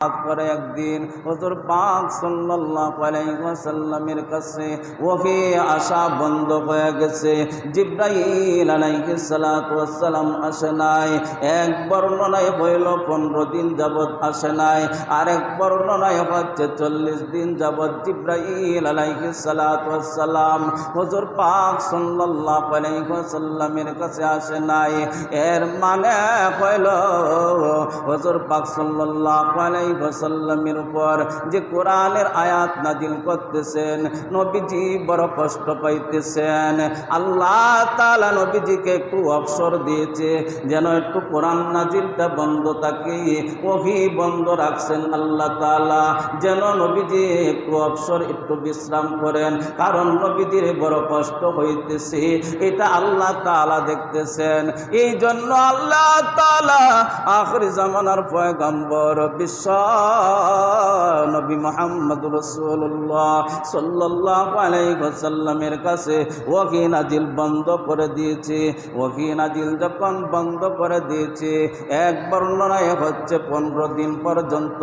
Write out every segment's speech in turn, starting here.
করে একদিন হুজুর পাক সাল্লাল্লাহু আলাইহি ওয়াসাল্লামের কাছে ওহী আসা বন্ধ হয়ে গেছে। জিবরাইল আলাইহিস সালাতু ওয়াস সালাম আসে নাই। এক বর্ণনায় হইল 15 দিন যাবত আসে নাই, আরেক বর্ণনায় হচ্ছে 40 দিন যাবত জিবরাইল আলাইহিস সালাতু ওয়াস সালাম হুজুর পাক সাল্লাল্লাহু আলাইহি ওয়াসাল্লামের কাছে আসে নাই। এর মানে হইল হুজুর পাক সাল্লাল্লাহু আলাইহি ওয়াসাল্লামের উপর যে কোরআনের আয়াত নাজিল করতেছেন, নবীজি বড় কষ্ট পাইতেছেন। আল্লাহ তাআলা নবীজিকে একটু অবসর দিয়েছে যেন একটু কোরআন নাজিলটা বন্ধ থাকে, ওহী বন্ধ রাখছেন আল্লাহ তাআলা যেন নবীজি একটু অবসর একটু বিশ্রাম করেন, কারণ নবীজির বড় কষ্ট হইতেছে, এটা আল্লাহ তাআলা দেখতেছেন। এই জন্য আল্লাহ তাআলা আখির জামানার পয়গম্বর বিশ্ব নবী মুহাম্মদুর রাসূলুল্লাহ সাল্লাল্লাহু আলাইহি ওয়াসাল্লামের কাছে ওহী নাজিল বন্ধ করে দিয়েছে। ওহী নাজিল যখন বন্ধ করে দিয়েছে, এক বর্ণনায় হচ্ছে 15 দিন পর্যন্ত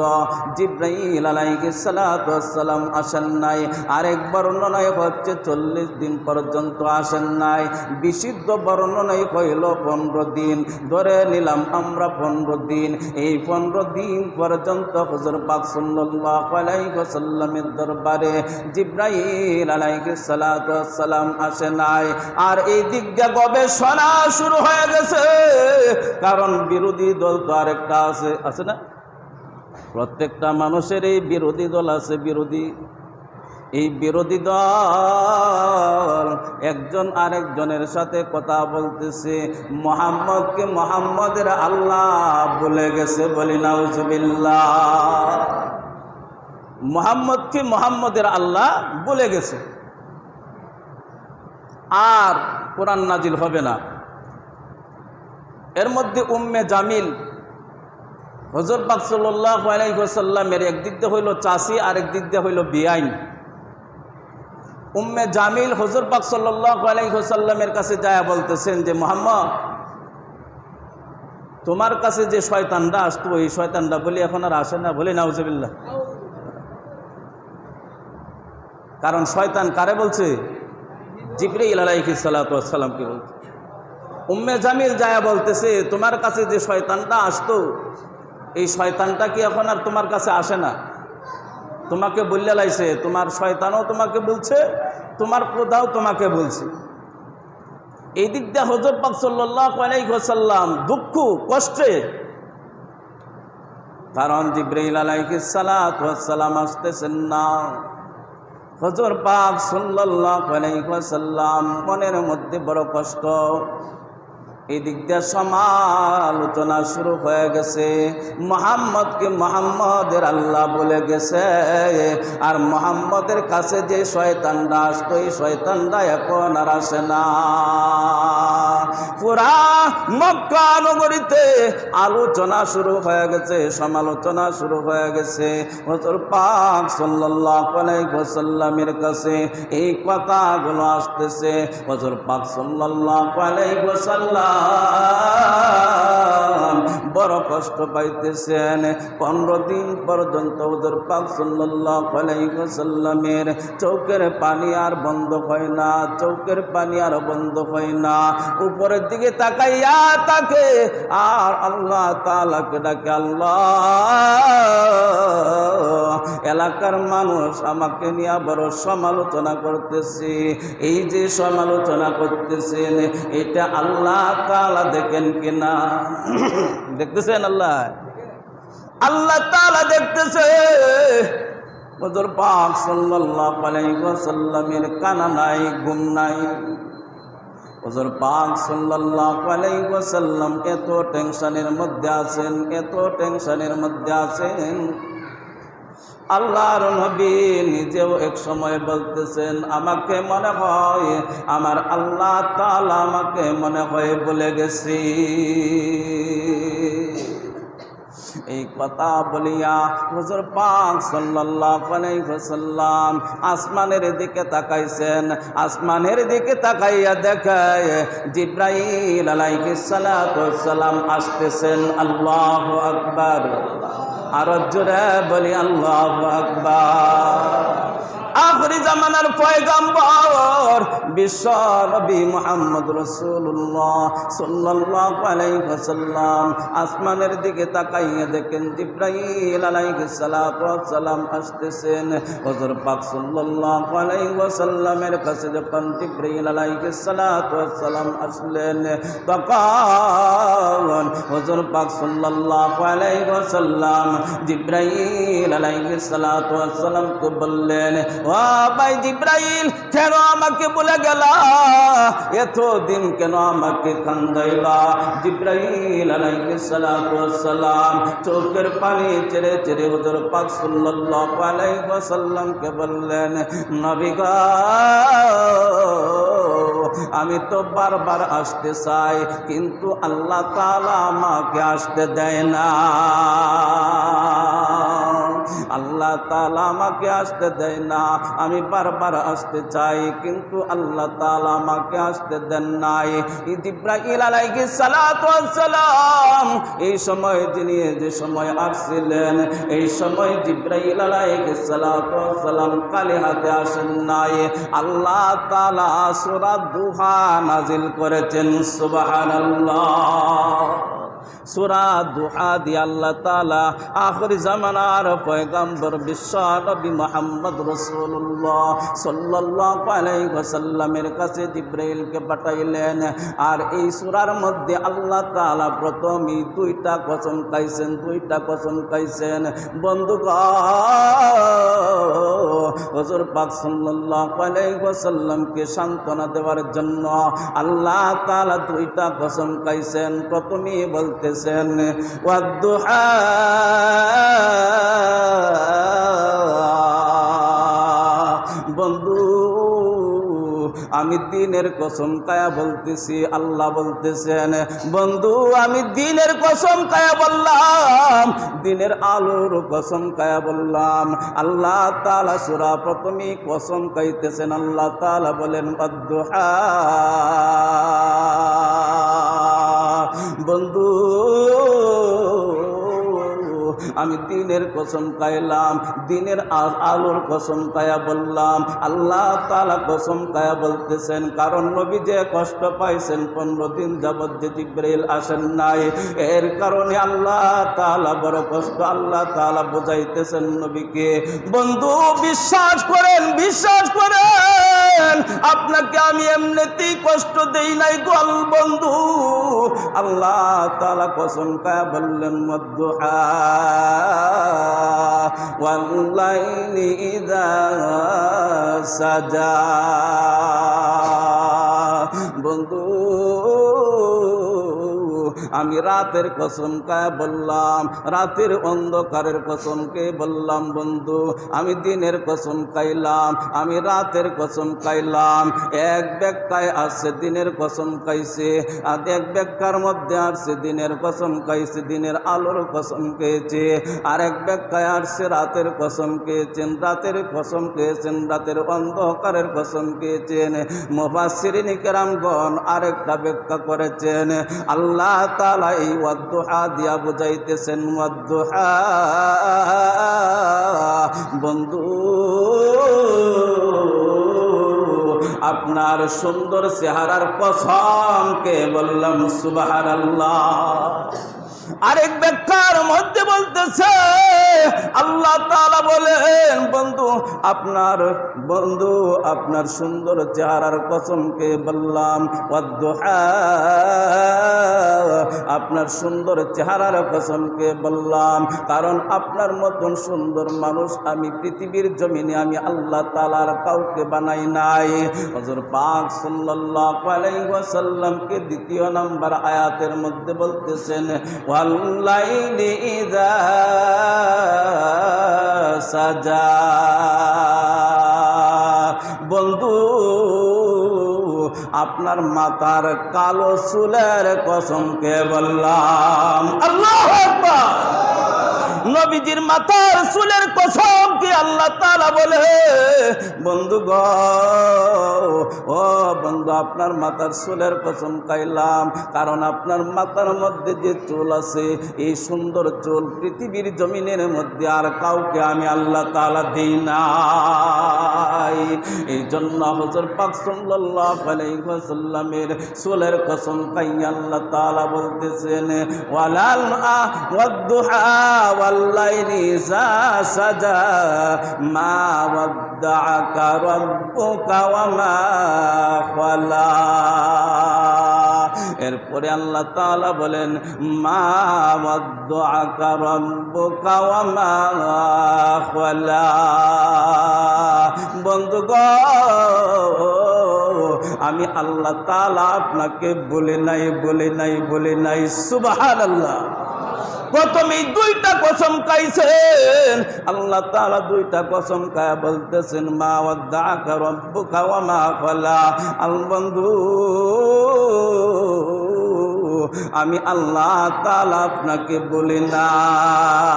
জিবরাইল আলাইহিস সালাতু ওয়াস সালাম আসেন নাই, আরেক বর্ণনায় হচ্ছে 40 দিন পর্যন্ত আসেন নাই। বিশুদ্ধ বর্ণনায় হইল 15 দিন, ধরে নিলাম আমরা 15 দিন। এই 15 দিন পর্যন্ত হুজুর পাক সাল্লাল্লাহু আলাইহি ওয়াসাল্লামের দরবারে জিবরাইল আলাইহিস সালাতু ওয়াস সালাম আসে নাই। আর এই দিক দিয়ে গবেষণা শুরু হয়ে গেছে, কারণ বিরোধী দল তো আরেকটা আছে না, প্রত্যেকটা মানুষের এই বিরোধী দল আছে। এই বিরোধী দল একজন আরেকজনের সাথে কথা বলতেছে, মুহাম্মদকে মুহাম্মদের আল্লাহ বলে গেছে, বলি নাউজুবিল্লাহ। মুহাম্মদকে মুহাম্মদের আল্লাহ বলে গেছে, আর কোরআন নাজিল হবে না। এর মধ্যে উম্মে জামিল হুজুর পাক সাল্লাল্লাহু আলাইহি ওয়াসাল্লামের একদিক দিয়ে হইল চাচি, আরেক দিক দিয়ে হইল বিআইন। উম্মে জামিল হুজুর পাক সাল্লাল্লাহু আলাইহি ওয়াসাল্লামের কাছে যায় বলতেছেন যে মুহাম্মদ, তোমার কাছে যে শয়তানরা আসতো এই শয়তানরা বলি এখন আর আসে না, বলি নাউজুবিল্লাহ। কারণ শয়তান কারে বলছে? জিবরাইল আলাইহিস সালাতু ওয়াস সালামকে বলছে। উম্মে জামিল যায় বলতেছে তোমার কাছে যে শয়তানটা আসতো এই শয়তানটা কি এখন আর তোমার কাছে আসে না? তোমাকে বললে লাইছে, তোমার শয়তানও তোমাকে বলছে, তোমার খোদাও তোমাকে বলছে। এই দিক দিয়ে হুজুর পাক সাল্লাল্লাহু আলাইহি ওয়াসাল্লাম দুঃখ কষ্টে, কারণ জিবরাইল আলাইহিস সালাতু ওয়াস সালাম আসতেছেন না। হুজুর পাক সাল্লাল্লাহু আলাইহি ওয়াসাল্লাম মনের মধ্যে বড় কষ্ট। এই দিক দিয়ে সমালোচনা শুরু হয়ে গেছে, মুহাম্মদকে মুহাম্মদের আল্লাহ বলে গেছে, আর মুহাম্মদের কাছে যে শয়তানরা আসতো এই শয়তানরা এখন আর আসে না। পুরা মক্কা নগরীতে আলোচনা শুরু হয়ে গেছে, সমালোচনা শুরু হয়ে গেছে। হুজুর পাক সাল্লাল্লাহু আলাইহি ওয়াসাল্লামের কাছে এই কথাগুলো আসতেছে। হুজুর পাক সাল্লাল্লাহু আলাইহি ওয়াসাল্লাম বড় কষ্ট পাইতেছেন। 15 দিন পর্যন্ত হুজুর পাক সাল্লাল্লাহু আলাইহি ওয়াসাল্লামের চোখের পানি আর বন্ধ হয় না, চোখের পানি আর বন্ধ হয় না। উপরের দিকে তাকাইয়া তাকে আর আল্লাহ তাআলাকে ডাকে, আল্লাহ এলাকার মানুষ আমাকে নিয়ে বড় সমালোচনা করতেছে। এই যে সমালোচনা করতেছেন এটা আল্লাহ তাআলা দেখেন কিনা? দেখতেছেন আল্লাহ তাআলা দেখতেছে। হুজুর পাক সাল্লাল্লাহু আলাইহি ওয়াসাল্লামের কানা নাই, ঘুম নাই। হুজুর পাক সাল্লাল্লাহু আলাইহি ওয়াসাল্লাম এত টেনশনের মধ্যে আছেন, এত টেনশনের মধ্যে আছেন। আল্লাহর নবী নিজেও এক সময় বলতেছেন আমাকে মনে হয় আমার আল্লাহ তাআলা আমাকে মনে হয় বলে গেছি। এই কথা বলিয়া হুজুর পাক সাল্লাল্লাহু আলাইহি ওয়াসাল্লাম আসমানের দিকে তাকাইছেন। আসমানের দিকে তাকাইয়া দেখায় জিবরাইল আলাইহিস সালাতু ওয়াস সালাম আসতেছেন। আল্লাহু আকবার। আর জোরে বলি আল্লাহু আকবার। আখরি জামানার পয়গম্বর বিশ্ব নবী মুহাম্মদ রাসূলুল্লাহ সাল্লাল্লাহু আলাইহি ওয়াসাল্লাম আসমানের দিকে তাকাইয়া দেখেন জিবরাইল আলাইহিস সালাতু ওয়াস সালাম আসতেছেন। হুজুর পাক সাল্লাল্লাহু আলাইহি ওয়াসাল্লামের কাছে যখন জিবরাইল আলাইহিস সালাতু ওয়াস সালাম আসলেন, তখন হুজুর পাক সাল্লাল্লাহু আলাইহি ওয়াসাল্লাম জিবরাইল আলাইহিস সালাতু ওয়াস সালামকে বললেন, ও ভাই জিবরাইল, কেন আমাকে বলে গেলা? এতদিন কেন আমাকে কান্দাইলা? জিবরাইল আলাইহিস সালাতু ওয়াস সালাম চোখের পানি ছেড়ে ছেড়ে হুজুর পাক সাল্লাল্লাহু আলাইহি ওয়াসাল্লামকে বললেন, নবী গো, আমি তো বারবার আসতে চাই, কিন্তু আল্লাহ তাআলা আমাকে আসতে দেয় না। আল্লাহ তাআলা আমাকে আসতে দেয় না। আমি বারবার আসতে চাই, কিন্তু আল্লাহ তাআলা আমাকে আসতে দেন নাই। জিবরাইল আলাইহিস সালাতু ওয়াস সালাম এই সময় যিনি যে সময় আসছিলেন, এই সময় জিবরাইল আলাইহিস সালাতু ওয়াস সালাম কালে হাতে আসেন নাই। আল্লাহ তাআলা সূরা দুহা নাজিল করেছেন। সুবহানাল্লাহ। সূরা দুহা দিয়ে আল্লাহ তাআলা আখিরি জামানার পয়গম্বর বিশ্ব নবী মুহাম্মদ রাসূলুল্লাহ সাল্লাল্লাহু আলাইহি ওয়াসাল্লামের কাছে জিবরাইলকে পাঠাইলেন। আর এই সূরার মধ্যে আল্লাহ তাআলা প্রথমেই দুইটা কসম খাইছেন। বন্ধুগণ, হুজুর পাক সাল্লাল্লাহু আলাইহি ওয়াসাল্লামকে সান্ত্বনা দেওয়ার জন্য আল্লাহ তাআলা দুইটা কসম খাইছেন। প্রথমেই বলতেছেন ওয়াদ-দুহা, বন্ধু আমি দিনের কসম কায়া বলতেছি। আল্লাহ বলতেছেন, বন্ধু আমি দিনের কসম কায়া বললাম, দিনের আলোর কসম কায়া বললাম। আল্লাহ তাআলা সূরা প্রথমেই কসম খাইতেছেন। আল্লাহ তাআলা বলেন ওয়াদ-দুহা, বন্ধু আমি দিনের কসম খাইলাম, দিনের আলোর কসম খায়া বললাম। আল্লাহ তাআলা কসম খায়া বলতেছেন, কারণ নবী যে কষ্ট পাইছেন 15 দিন যাবত যে জিবরাইল আসেন নাই, এর কারণে আল্লাহ তাআলা বড় কষ্ট আল্লাহ তাআলা বুঝাইতেছেন নবীকে। বন্ধু বিশ্বাস করেন, আপনাকে আমি এমনিতেই কষ্ট দেই নাই গোল বন্ধু। আল্লাহ তাআলা কসম খায়া বললেন ওয়াদ-দুহা ওয়াল-লাইলি ইযা সাজা, বন্ধু আমি রাতের কসম খায়া বললাম, রাতের অন্ধকারের কসমকে বললাম বন্ধু। আমি দিনের কসম খাইলাম, আমি রাতের কসম খাইলাম। এক ব্যাখ্যায় আসছে দিনের কসম খাইছে, আর এক ব্যাখ্যার মধ্যে আসছে দিনের কসম খাইছে, দিনের আলোর কসম খেয়েছে। আর এক ব্যাখ্যায় আসছে রাতের কসম খেয়েছেন, রাতের কসম খেয়েছেন, রাতের অন্ধকারের কসম খেয়েছেন। মুফাসসিরিন কেরামগণ আরেকটা ব্যাখ্যা করেছেন। আল্লাহ তাআলা এই ওয়াদ-দুহা দিয়া বুঝাইতেছেন, ওয়াদ-দুহা বন্ধু আপনার সুন্দর চেহারার কসমকে বললাম। সুবহানাল্লাহ। আরেক ব্যাখ্যার মধ্যে বলতেছে আল্লাহ তাআলা বলেন, বন্ধু আপনার সুন্দর চেহারার কসমকে বললাম। ওয়াদ-দুহা আপনার সুন্দর চেহারার কসমকে বললাম, কারণ আপনার মতন সুন্দর মানুষ আমি পৃথিবীর জমিনে আমি আল্লাহ তাআলার কাউকে বানাই নাই। হুজুর পাক সাল্লাল্লাহু আলাইহি ওয়াসাল্লামকে দ্বিতীয় নাম্বার আয়াতের মধ্যে বলতেছেন ওয়াল-লাইলি ইযা সাজা, বন্ধু আপনার মাথার কালো চুলের কসমকে বললাম। আল্লাহু আকবার। নবীজির মাথার চুলের কসম কি আল্লাহ তাআলা বলে, বন্ধু গো, ও বন্ধু, আপনার মাথার চুলের কসম খাইলাম, কারণ আপনার মাথার মধ্যে যে চুল আছে, এই সুন্দর চুল পৃথিবীর জমিনের মধ্যে আর কাউকে আমি আল্লাহ তাআলা দেই নাই। এই জন্য হুজুর পাক সাল্লাল্লাহু আলাইহি ওয়াসাল্লামের চুলের কসম খাইয়া আল্লাহ তাআলা বলতেছেন, ওয়ালাল ওয়াদুহা ওয়াল্লাইলি ইযা সাজা মা ওয়াদ্দাআকা রাব্বুকা ওয়া মা খালা। এরপরে আল্লাহ তাআলা বলেন, মা ওয়াদ্দাআকা রাব্বুকা ওয়া মা খালা। বন্ধু গো, আমি আল্লাহ তাআলা আপনাকে বলে নাই। সুবহানাল্লাহ। প্রথমেই দুইটা কসম খাইছেন আল্লাহ তাআলা, দুইটা কসম খায়া বলতেছেন, মা ওয়াদ্দাআকা রাব্বুকা ওয়া মা খালা। আল বন্ধু, আমি আল্লাহ তাআলা আপনাকে বলি নাই।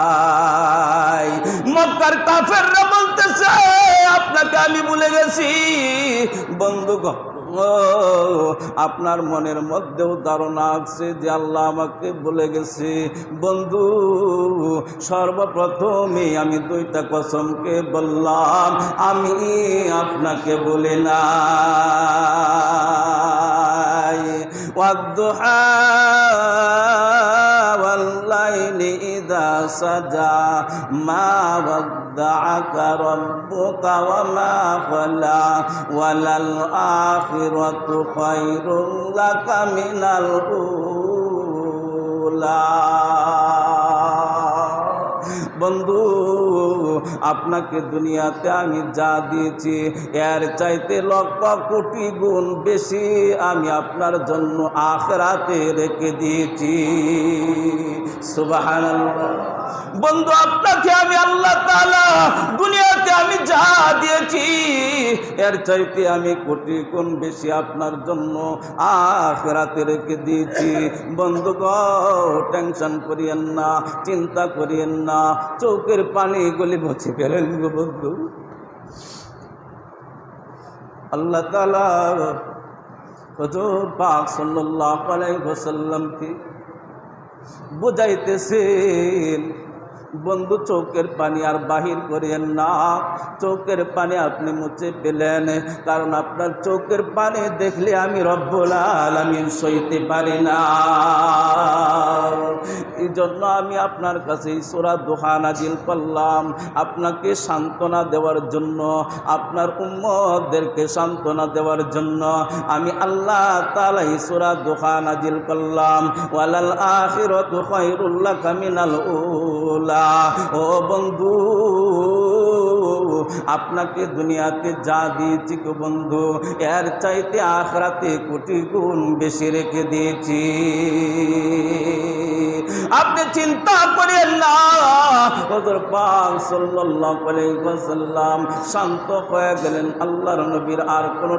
মক্কার কাফেররা বলতেছে আপনাকে আমি ভুলে গেছি। বন্ধু গো, আপনার মনের মধ্যেও ধারণা আছে যে আল্লাহ আমাকে বলে গেছে। বন্ধু, সর্বপ্রথমে আমি দুইটা কসমকে বললাম, আমি আপনাকে বলি নাই। ওয়াদ্দুহা ওয়াল্লাইলি ইযা সাজা মা ওয়াদ্দাআকা রাব্বুকা ওয়া মা খালা ওয়ালাল আখিরাতু খায়রুল লাকা মিনাল উলা। বন্ধু, আপনাকে দুনিয়াতে আমি যা দিয়েছি এর চাইতে লক্ষ কোটি গুণ বেশি আমি আপনার জন্য আখিরাতে রেখে দিয়েছি। সুবহানাল্লাহ। বন্ধু, আপনাকে আমি আল্লাহ তাআলা দুনিয়াতে আমি যা দিয়েছি এর চাইতে আমি কোটি গুণ বেশি আপনার জন্য আখিরাতে রেখে দিয়েছি। বন্ধু গো, টেনশন করিয়েন না, চিন্তা করিয়েন না, চোখের পানি গলি মুছে ফেলেন গো বন্ধু। আল্লাহ তাআলা হুজুর পাক সাল্লাল্লাহু আলাইহি ওয়াসাল্লামকে বুঝাইতেছেন, বন্ধু চোখের পানি আর বাহির করিয়েন না, চোখের পানি আপনি মুছে ফেলেন, কারণ আপনার চোখের পানি দেখলে আমি রব্বুল আলামিন সইতে পারি না। এই জন্য আমি আপনার কাছে সূরা দুহা নাজিল করলাম, আপনাকে সান্ত্বনা দেওয়ার জন্য, আপনার উম্মতদেরকে সান্ত্বনা দেওয়ার জন্য আমি আল্লাহ তাআলা এই সূরা দুহা নাজিল করলাম। ওয়ালাল আখিরাতু খায়রুল লাকা মিনাল উলা। ও বন্ধু, আপনাকে দুনিয়াতে যা দিয়েছি গো বন্ধু, এর চাইতে আখিরাতে কোটি গুণ বেশি রেখে দিয়েছি। আপনি চিন্তা করেন না। হুজুর পাক সাল্লাল্লাহু আলাইহি ওয়াসাল্লাম শান্ত হয়ে গেলেন। আল্লাহর নবীর আর কোনো